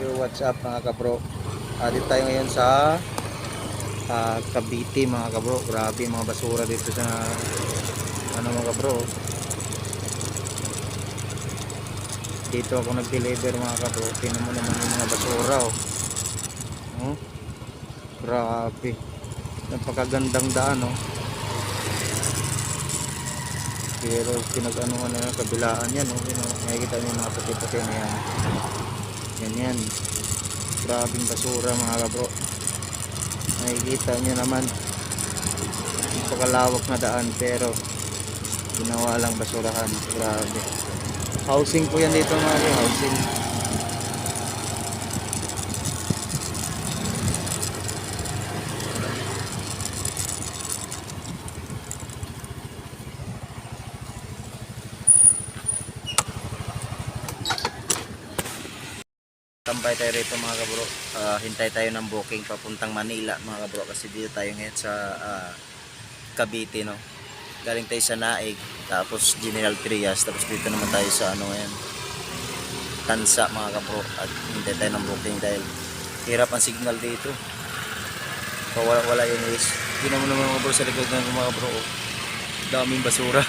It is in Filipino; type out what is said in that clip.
Yo, what's up mga kabro? Dito tayo ngayon sa Cavite mga kabro. Grabe mga basura dito sa ano mga kabro. Dito ako nag-deliver mga kabro. Tingnan mo naman yung mga basura oh. Oh, grabe. Napakagandang daan oh. Pero pinag-anuhan na yung kabilaan yan oh. Nakikita niyo yung mga puti-puti na yan. Yan. Grabing basura mga kabro. Nakikita nyo naman napakalawak na daan pero ginawa lang basurahan. Grabe. Housing po yan dito mga kabro. Housing. Tambay tayo rito mga kabro. Hintay tayo ng booking papuntang Manila mga kabro kasi dito tayo ngayon sa Cavite no. Galing tayo sa Naig tapos General Trias tapos dito naman tayo sa ano ngayon Tansa mga kabro at hintay tayo ng booking dahil hirap ang signal dito. Wala yung is. Tingnan mo naman mga kabro sa likod ng mga kabro. Daming basura.